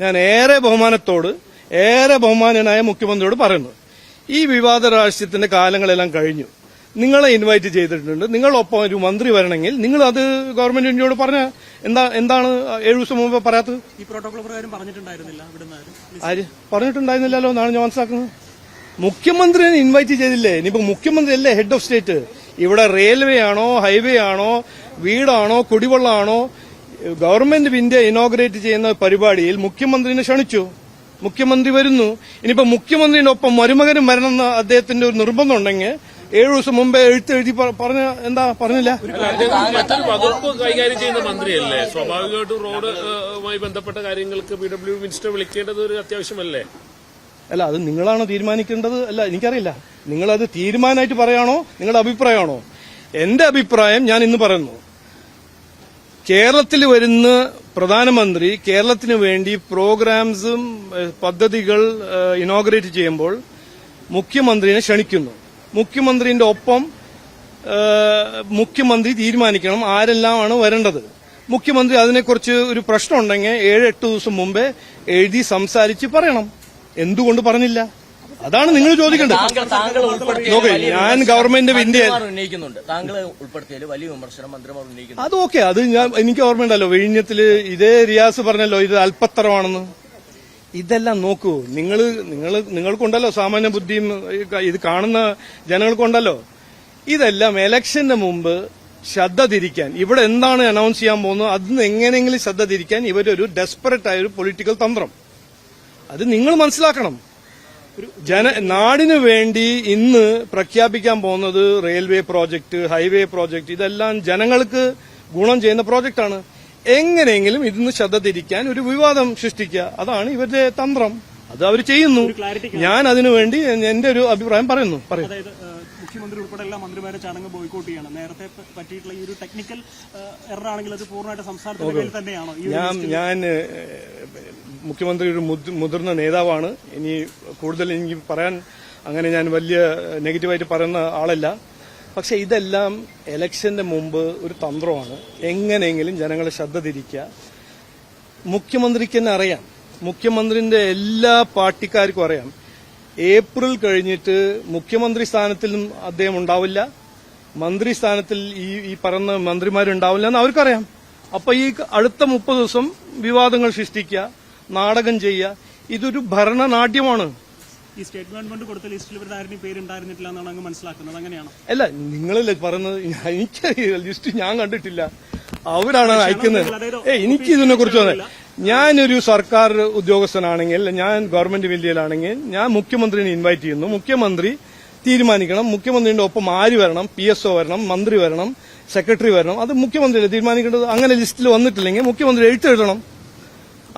ഞാൻ ഏറെ ബഹുമാനനായ മുഖ്യമന്ത്രിയോട് പറയുന്നു, ഈ വിവാദ രാഷ്ട്രീയത്തിന്റെ കാലങ്ങളെല്ലാം കഴിഞ്ഞു. നിങ്ങളെ ഇൻവൈറ്റ് ചെയ്തിട്ടുണ്ട്. നിങ്ങളൊപ്പം ഒരു മന്ത്രി വരണമെങ്കിൽ നിങ്ങൾ അത് ഗവൺമെന്റിനോട് പറഞ്ഞ എന്താണ് 7 ദിവസം മുമ്പ് പറയാത്തത്? ഈ പ്രോട്ടോകോൾ പ്രകാരം പറഞ്ഞിട്ടുണ്ടായിരുന്നില്ല. ആര് പറഞ്ഞിട്ടുണ്ടായിരുന്നില്ലല്ലോ എന്നാണ് ഞാൻ മനസ്സിലാക്കുന്നത്. മുഖ്യമന്ത്രിയെ ഇൻവൈറ്റ് ചെയ്തില്ലേ? ഇനിയിപ്പോ മുഖ്യമന്ത്രി അല്ലേ ഹെഡ് ഓഫ് സ്റ്റേറ്റ്. ഇവിടെ റെയിൽവേ ആണോ, ഹൈവേ ആണോ, വീടാണോ, കുടിവെള്ളമാണോ, ഗവൺമെന്റ് ഓഫ് ഇന്ത്യ ഇനോഗ്രേറ്റ് ചെയ്യുന്ന പരിപാടിയിൽ മുഖ്യമന്ത്രിനെ ക്ഷണിച്ചു. മുഖ്യമന്ത്രി വരുന്നു. ഇനിയിപ്പോ മുഖ്യമന്ത്രിയുടെ ഒപ്പം മരുമകനും വരണമെന്ന് അദ്ദേഹത്തിന്റെ ഒരു നിർബന്ധം ഉണ്ടെങ്കിൽ 7 ദിവസം മുമ്പേ എഴുതി പറഞ്ഞില്ല. മറ്റൊരു വകുപ്പ് കൈകാര്യം ചെയ്യുന്ന മന്ത്രിയല്ലേ, സ്വാഭാവികമായിട്ടും റോഡുമായി ബന്ധപ്പെട്ട കാര്യങ്ങൾക്ക് PW മിനിസ്റ്റർ വിളിക്കേണ്ടത് ഒരു അത്യാവശ്യമല്ലേ? അല്ല, അത് നിങ്ങളാണോ തീരുമാനിക്കേണ്ടത്? അല്ല, എനിക്കറിയില്ല. നിങ്ങളത് തീരുമാനമായിട്ട് പറയാണോ, നിങ്ങളുടെ അഭിപ്രായമാണോ? എന്റെ അഭിപ്രായം ഞാൻ ഇന്ന് പറയുന്നു. കേരളത്തിൽ വരുന്ന പ്രധാനമന്ത്രി കേരളത്തിന് വേണ്ടി പ്രോഗ്രാംസും പദ്ധതികൾ ഇനോഗ്രേറ്റ് ചെയ്യുമ്പോൾ മുഖ്യമന്ത്രിനെ ക്ഷണിക്കുന്നു. മുഖ്യമന്ത്രിന്റെ ഒപ്പം മുഖ്യമന്ത്രി തീരുമാനിക്കണം ആരെല്ലാമാണ് വരേണ്ടത്. മുഖ്യമന്ത്രി അതിനെക്കുറിച്ച് ഒരു പ്രശ്നമുണ്ടെങ്കിൽ 7-8 ദിവസം മുമ്പേ എഴുതി സംസാരിച്ച് പറയണം. എന്തുകൊണ്ട് പറഞ്ഞില്ല? അതാണ് നിങ്ങൾ ചോദിക്കേണ്ടത്. ഞാൻ ഗവൺമെന്റ് ഓഫ് ഇന്ത്യ അത് ഓക്കെ, അത് എനിക്ക് ഓർമ്മയുണ്ടല്ലോ. വിഴിഞ്ഞത്തില് ഇതേ റിയാസ് പറഞ്ഞല്ലോ ഇത് അല്പത്തരമാണെന്ന്. ഇതെല്ലാം നോക്കൂ, നിങ്ങൾക്കുണ്ടല്ലോ സാമാന്യ ബുദ്ധിയും, ഇത് കാണുന്ന ജനങ്ങൾക്കുണ്ടല്ലോ. ഇതെല്ലാം ഇലക്ഷന്റെ മുമ്പ് ശ്രദ്ധ തിരിക്കാൻ, ഇവിടെ എന്താണ് അനൗൺസ് ചെയ്യാൻ പോകുന്നത് അതിന് എങ്ങനെയെങ്കിലും ശ്രദ്ധ തിരിക്കാൻ ഇവരൊരു ഡെസ്പറേറ്റ് ആയ ഒരു പൊളിറ്റിക്കൽ തന്ത്രം. അത് നിങ്ങൾ മനസ്സിലാക്കണം. നാടിനു വേണ്ടി ഇന്ന് പ്രഖ്യാപിക്കാൻ പോകുന്നത് റെയിൽവേ പ്രോജക്ട്, ഹൈവേ പ്രോജക്ട്, ഇതെല്ലാം ജനങ്ങൾക്ക് ഗുണം ചെയ്യുന്ന പ്രോജക്റ്റാണ്. എങ്ങനെയെങ്കിലും ഇതിന് ശ്രദ്ധ തിരിക്കാൻ ഒരു വിവാദം സൃഷ്ടിക്കുക, അതാണ് ഇവരുടെ തന്ത്രം. അത് അവർ ചെയ്യുന്നു. ഞാൻ അതിനുവേണ്ടി എന്റെ ഒരു അഭിപ്രായം പറയുന്നു. മുഖ്യമന്ത്രി ഉൾപ്പെടെ എല്ലാ മന്ത്രിമാരെ ചടങ്ങ് ബോയ്ക്കോട്ട് ചെയ്യണം. നേരത്തെ പറ്റിയിട്ടുള്ള ഈ ഒരു ടെക്നിക്കൽ എറർ ആണെങ്കിൽ അത് പൂർണ്ണമായിട്ട് സംസ്ഥാനത്തിന്റെ തന്നെയാണോ? ഞാൻ മുഖ്യമന്ത്രി ഒരു മുതിർന്ന നേതാവാണ്. ഇനി കൂടുതൽ എനിക്ക് പറയാൻ അങ്ങനെ ഞാൻ വലിയ നെഗറ്റീവായിട്ട് പറയുന്ന ആളല്ല. പക്ഷെ ഇതെല്ലാം ഇലക്ഷന്റെ മുമ്പ് ഒരു തന്ത്രമാണ്. എങ്ങനെയെങ്കിലും ജനങ്ങളെ ശ്രദ്ധ തിരിക്കുക. മുഖ്യമന്ത്രിക്ക് തന്നെ അറിയാം, മുഖ്യമന്ത്രിന്റെ എല്ലാ പാർട്ടിക്കാർക്കും അറിയാം, ഏപ്രിൽ കഴിഞ്ഞിട്ട് മുഖ്യമന്ത്രി സ്ഥാനത്തിലും അദ്ദേഹം ഉണ്ടാവില്ല, മന്ത്രി സ്ഥാനത്തിൽ ഈ പറയുന്ന മന്ത്രിമാരുണ്ടാവില്ല എന്ന് അവർക്കറിയാം. അപ്പൊ ഈ അടുത്ത 30 ദിവസം വിവാദങ്ങൾ സൃഷ്ടിക്കുക, നാടകം ചെയ്യുക, ഇതൊരു ഭരണനാട്യമാണ്. ഈ സ്റ്റേറ്റ് ഗവൺമെന്റ് കൊടുത്ത ലിസ്റ്റിൽ ഇവരുടെ ആരുടെയും പേരുണ്ടായിരുന്നിട്ടില്ല എന്നാണ് അങ്ങ് മനസ്സിലാക്കുന്നത്. അങ്ങനെയാണോ? അല്ല, നിങ്ങളല്ലേ പറയുന്നത്. എനിക്ക് ലിസ്റ്റ് ഞാൻ കണ്ടിട്ടില്ല, അവരാണ് അയക്കുന്നത്. എനിക്ക് ഇതിനെ കുറിച്ച് ഞാനൊരു സർക്കാർ ഉദ്യോഗസ്ഥനാണെങ്കിൽ, ഞാൻ ഗവൺമെന്റ് ഇന്ത്യയിലാണെങ്കിൽ ഞാൻ മുഖ്യമന്ത്രിനെ ഇൻവൈറ്റ് ചെയ്യുന്നു. മുഖ്യമന്ത്രി തീരുമാനിക്കണം. മുഖ്യമന്ത്രിയുടെ ഒപ്പം ആര് വരണം, PSO വരണം, മന്ത്രി വരണം, സെക്രട്ടറി വരണം, അത് മുഖ്യമന്ത്രിയല്ലേ തീരുമാനിക്കേണ്ടത്. അങ്ങനെ ലിസ്റ്റിൽ വന്നിട്ടില്ലെങ്കിൽ മുഖ്യമന്ത്രി എഴുത്തെഴുതണം.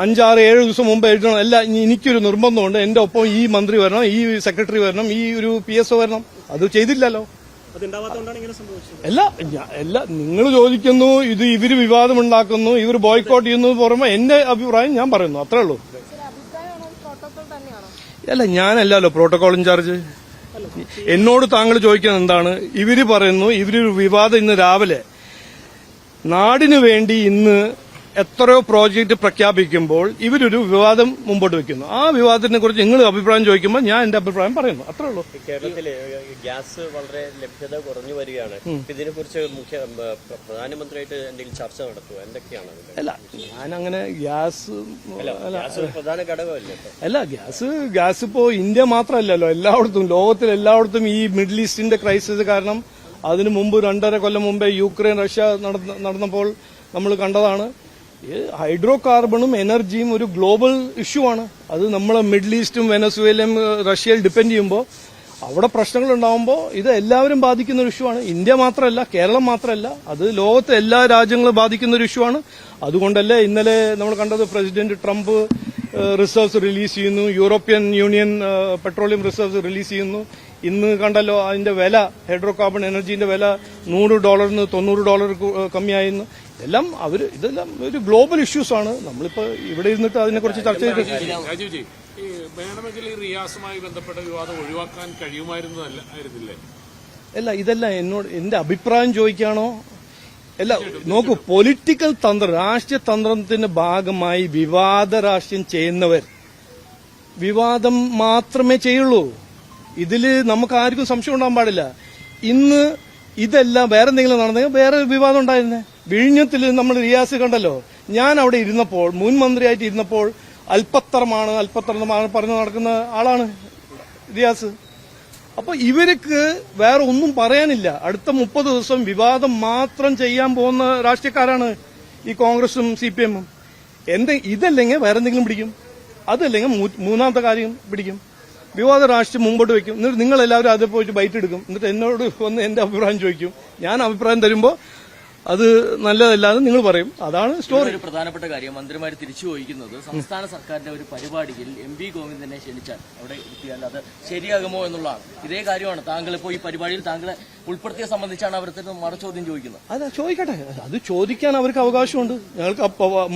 5-6-7 ദിവസം മുമ്പ് എഴുതണം. അല്ല, എനിക്കൊരു നിർബന്ധമുണ്ട്, എന്റെ ഒപ്പം ഈ മന്ത്രി വരണം, ഈ സെക്രട്ടറി വരണം, ഈ ഒരു PSO വരണം. അത് ചെയ്തില്ലല്ലോ. അല്ല, നിങ്ങൾ ചോദിക്കുന്നു ഇത് ഇവര് വിവാദമുണ്ടാക്കുന്നു, ഇവർ ബോയ്ക്കോട്ട് ചെയ്യുന്നു പുറമെ എന്റെ അഭിപ്രായം ഞാൻ പറയുന്നു, അത്രേ ഉള്ളൂ. അല്ല, ഞാനല്ലല്ലോ പ്രോട്ടോകോൾ ഇൻചാർജ്. എന്നോട് താങ്കൾ ചോദിക്കുന്നത് എന്താണ്? ഇവര് പറയുന്നു ഇവരൊരു വിവാദം ഇന്ന് രാവിലെ നാടിനു വേണ്ടി ഇന്ന് എത്രയോ പ്രോജക്ട് പ്രഖ്യാപിക്കുമ്പോൾ ഇവരൊരു വിവാദം മുമ്പോട്ട് വെക്കുന്നു. ആ വിവാദത്തിനെ കുറിച്ച് നിങ്ങൾ അഭിപ്രായം ചോദിക്കുമ്പോൾ ഞാൻ എന്റെ അഭിപ്രായം പറയുന്നു, അത്രേ ഉള്ളൂ. കേരളത്തിലെ ഗ്യാസ് വളരെ ലഭ്യത കുറഞ്ഞു വരികയാണ്. ഇതിനെക്കുറിച്ച് പ്രധാനമന്ത്രിയായിട്ട് എന്തെങ്കിലും ചർച്ച നടത്തുക, എന്തൊക്കെയാണ്? അല്ല, ഞാനങ്ങനെ ഗ്യാസ് പ്രധാന ഘടകമല്ലേ? അല്ല, ഗ്യാസ് ഇപ്പോ ഇന്ത്യ മാത്രമല്ലല്ലോ, എല്ലായിടത്തും, ലോകത്തിൽ എല്ലായിടത്തും ഈ മിഡിൽ ഈസ്റ്റിന്റെ ക്രൈസിസ് കാരണം. അതിനു മുമ്പ് 2.5 കൊല്ലം മുമ്പേ യുക്രൈൻ റഷ്യ നടന്നപ്പോൾ നമ്മൾ കണ്ടതാണ്. ഹൈഡ്രോ കാർബണും എനർജിയും ഒരു ഗ്ലോബൽ ഇഷ്യൂ ആണ്. അത് നമ്മളെ മിഡിൽ ഈസ്റ്റും വെനസ്വേലയും റഷ്യയിൽ ഡിപ്പെൻഡ് ചെയ്യുമ്പോൾ അവിടെ പ്രശ്നങ്ങൾ ഉണ്ടാകുമ്പോൾ ഇത് എല്ലാവരും ബാധിക്കുന്ന ഒരു ഇഷ്യൂ ആണ്. ഇന്ത്യ മാത്രമല്ല, കേരളം മാത്രമല്ല, അത് ലോകത്തെ എല്ലാ രാജ്യങ്ങളും ബാധിക്കുന്ന ഒരു ഇഷ്യൂ ആണ്. അതുകൊണ്ടല്ലേ ഇന്നലെ നമ്മൾ കണ്ടത് പ്രസിഡന്റ് ട്രംപ് റിസർവ്സ് റിലീസ് ചെയ്യുന്നു, European union petroleum reserves release ചെയ്യുന്നു. ഇന്ന് കണ്ടല്ലോ അതിന്റെ വില, ഹൈഡ്രോ കാർബൺ എനർജിന്റെ വില $100 $90 കമ്മിയായിരുന്നു. ഇതെല്ലാം ഒരു ഗ്ലോബൽ ഇഷ്യൂസ് ആണ്. നമ്മളിപ്പോ ഇവിടെ ഇരുന്നിട്ട് അതിനെക്കുറിച്ച് ചർച്ച ചെയ്തിട്ട് വേണമെങ്കിൽ ഈ റിയാസുമായി ബന്ധപ്പെട്ട വിവാദം ഒഴിവാക്കാൻ കഴിയുമായിരുന്നില്ലേ? അല്ല, ഇതെല്ലാം എന്റെ അഭിപ്രായം ചോദിക്കുകയാണോ? അല്ല നോക്കൂ, പൊളിറ്റിക്കൽ തന്ത്രം, രാഷ്ട്രീയ തന്ത്രത്തിന്റെ ഭാഗമായി വിവാദ രാഷ്ട്രീയം ചെയ്യുന്നവർ വിവാദം മാത്രമേ ചെയ്യുള്ളൂ. ഇതില് നമുക്ക് ആർക്കും സംശയം ഉണ്ടാകാൻ പാടില്ല. ഇന്ന് ഇതല്ല വേറെ എന്തെങ്കിലും നടന്നെങ്കിൽ വേറെ വിവാദം ഉണ്ടായിരുന്നേ. വിഴിഞ്ഞത്തിൽ നമ്മൾ റിയാസ് കണ്ടല്ലോ. ഞാൻ അവിടെ ഇരുന്നപ്പോൾ, മുൻ മന്ത്രിയായിട്ട് ഇരുന്നപ്പോൾ അല്പത്തരമാണ് പറഞ്ഞു നടക്കുന്ന ആളാണ് റിയാസ്. അപ്പൊ ഇവർക്ക് വേറെ ഒന്നും പറയാനില്ല. അടുത്ത 30 ദിവസം വിവാദം മാത്രം ചെയ്യാൻ പോകുന്ന രാഷ്ട്രീയക്കാരാണ് ഈ കോൺഗ്രസും CPM-ഉം. ഇതല്ലെങ്കിൽ വേറെ എന്തെങ്കിലും പിടിക്കും, അതല്ലെങ്കിൽ മൂന്നാമത്തെ കാര്യം പിടിക്കും. വിവാദ രാഷ്ട്രീയം മുമ്പോട്ട് വെക്കും. എന്നിട്ട് നിങ്ങൾ എല്ലാവരും അതിൽ പോയിട്ട് ബൈറ്റ് എടുക്കും. എന്നിട്ട് എന്നോട് വന്ന് എന്റെ അഭിപ്രായം ചോദിക്കും. ഞാൻ അഭിപ്രായം തരുമ്പോൾ അത് നല്ലതല്ലാതെ നിങ്ങൾ പറയും. അതാണ് സ്റ്റോറി. ഒരു പ്രധാനപ്പെട്ട കാര്യം, മന്ത്രിമാർ തിരിച്ചു ചോദിക്കുന്നത് സംസ്ഥാന സർക്കാരിന്റെ ഒരു പരിപാടിയിൽ MV ഗോവിന്ദനെ ക്ഷണിച്ചാൽ അവിടെ എത്തിയാൽ അത് ശരിയാകുമോ എന്നുള്ളതാണ്. ഇതേ കാര്യമാണ് താങ്കൾ ഇപ്പോൾ ഈ പരിപാടിയിൽ താങ്കളെ ഉൾപ്പെടുത്തിയ സംബന്ധിച്ചാണ് അവരുടെ മറുചോദ്യം ചോദിക്കുന്നത്. അതാ ചോദിക്കട്ടെ, അത് ചോദിക്കാൻ അവർക്ക് അവകാശമുണ്ട്. ഞങ്ങൾക്ക്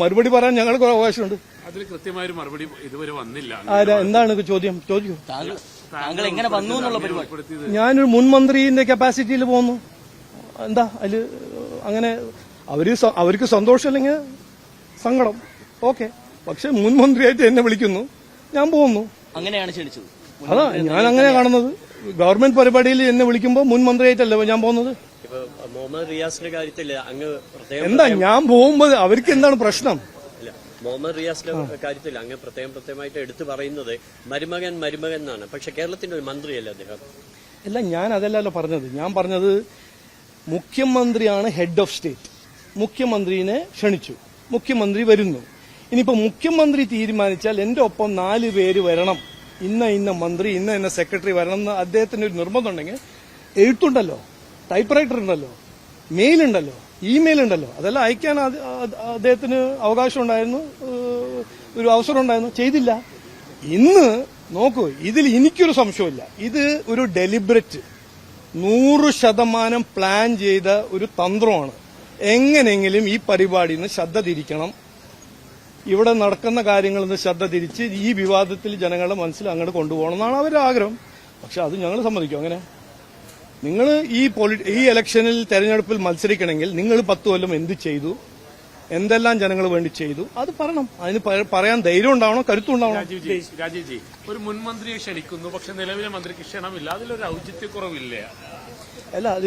മറുപടി പറയാൻ ഞങ്ങൾക്ക് അവകാശമുണ്ട്. അതിൽ കൃത്യമായൊരു മറുപടി ഇതുവരെ വന്നില്ല. എന്താണ് ചോദ്യം? ചോദിക്കൂ. താങ്കൾ എങ്ങനെ വന്നു എന്നുള്ള പരിപാടി. ഞാനൊരു മുൻ മന്ത്രിന്റെ കപ്പാസിറ്റിയിൽ പോകുന്നു. എന്താ അതില് അങ്ങനെ അവർക്ക് സന്തോഷമില്ലെങ്കിൽ സങ്കടം, ഓക്കെ. പക്ഷെ മുൻ മന്ത്രിയായിട്ട് എന്നെ വിളിക്കുന്നു, ഞാൻ പോകുന്നു. അങ്ങനെയാണ് ക്ഷണിച്ചത്. അതാ ഞാൻ അങ്ങനെ കാണുന്നത്. ഗവൺമെന്റ് പരിപാടിയിൽ എന്നെ വിളിക്കുമ്പോൾ മുൻ മന്ത്രിയായിട്ടല്ലേ ഞാൻ പോകുന്നത്. ഇപ്പൊ മുഹമ്മദ് റിയാസിന്റെ കാര്യത്തിൽ അങ്ങ് എന്താ ഞാൻ പോകുമ്പോൾ അവർക്ക് എന്താണ് പ്രശ്നം? മുഹമ്മദ് റിയാസിന്റെ കാര്യത്തിൽ അങ്ങ് പ്രത്യേകമായിട്ട് എടുത്തു പറയുന്നത് മരുമകൻ എന്നാണ്. പക്ഷെ കേരളത്തിന്റെ ഒരു മന്ത്രിയല്ലേ അദ്ദേഹം? അല്ല, ഞാൻ അതല്ലല്ലോ പറഞ്ഞത്. ഞാൻ പറഞ്ഞത് മുഖ്യമന്ത്രിയാണ് ഹെഡ് ഓഫ് സ്റ്റേറ്റ്. മുഖ്യമന്ത്രിനെ ക്ഷണിച്ചു, മുഖ്യമന്ത്രി വരുന്നു. ഇനിയിപ്പോ മുഖ്യമന്ത്രി തീരുമാനിച്ചാൽ എന്റെ ഒപ്പം 4 പേര് വരണം, ഇന്ന മന്ത്രി ഇന്ന സെക്രട്ടറി വരണം എന്ന് അദ്ദേഹത്തിന് ഒരു നിർബന്ധം ഉണ്ടെങ്കിൽ എഴുത്തുണ്ടല്ലോ, ടൈപ്പ് റൈറ്റർ ഉണ്ടല്ലോ, മെയിൽ ഉണ്ടല്ലോ, ഇമെയിൽ ഉണ്ടല്ലോ, അതെല്ലാം അയക്കാൻ അദ്ദേഹത്തിന് അവകാശം ഉണ്ടായിരുന്നു, ഒരു അവസരം ഉണ്ടായിരുന്നു. ചെയ്തില്ല. ഇന്ന് നോക്കൂ, ഇതിൽ എനിക്കൊരു സംശയമില്ല. ഇത് ഒരു ഡെലിബറേറ്റ് 100% പ്ലാൻ ചെയ്ത ഒരു തന്ത്രമാണ്. എങ്ങനെയെങ്കിലും ഈ പരിപാടിയിൽ നിന്ന് ശ്രദ്ധ തിരിക്കണം, ഇവിടെ നടക്കുന്ന കാര്യങ്ങളിൽ നിന്ന് ശ്രദ്ധ തിരിച്ച് ഈ വിവാദത്തിൽ ജനങ്ങളുടെ മനസ്സിൽ അങ്ങോട്ട് കൊണ്ടുപോകണം എന്നാണ് അവരുടെ ആഗ്രഹം. പക്ഷെ അത് ഞങ്ങൾ സമ്മതിക്കും. അങ്ങനെ നിങ്ങൾ ഈ ഇലക്ഷനിൽ തെരഞ്ഞെടുപ്പിൽ മത്സരിക്കണമെങ്കിൽ നിങ്ങൾ 10 കൊല്ലം എന്ത് ചെയ്തു, എന്തെല്ലാം ജനങ്ങൾ വേണ്ടി ചെയ്തു, അത് പറയണം. അതിന് പറയാൻ ധൈര്യം ഉണ്ടാവണം, കരുത്തുണ്ടാവണം. രാജീവ്ജി, ഒരു മുൻ മന്ത്രിയെ ക്ഷണിക്കുന്നു, പക്ഷെ നിലവിലെ മന്ത്രിക്ക് ക്ഷണമില്ല. അതിലൊരു ഔചിത്യക്കുറവില്ലേ? അല്ല, അത്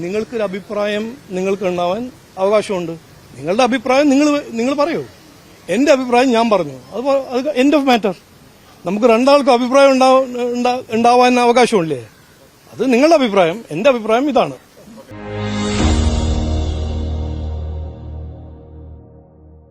നിങ്ങൾക്കൊരു അഭിപ്രായം നിങ്ങൾക്ക് ഉണ്ടാവാൻ അവകാശമുണ്ട്. നിങ്ങളുടെ അഭിപ്രായം നിങ്ങൾ പറയൂ. എന്റെ അഭിപ്രായം ഞാൻ പറഞ്ഞു. അത് എൻഡ് ഓഫ് മാറ്റർ. നമുക്ക് രണ്ടാൾക്കും അഭിപ്രായം ഉണ്ടാവാൻ അവകാശമില്ലേ? അത് നിങ്ങളുടെ അഭിപ്രായം. എന്റെ അഭിപ്രായം ഇതാണ്.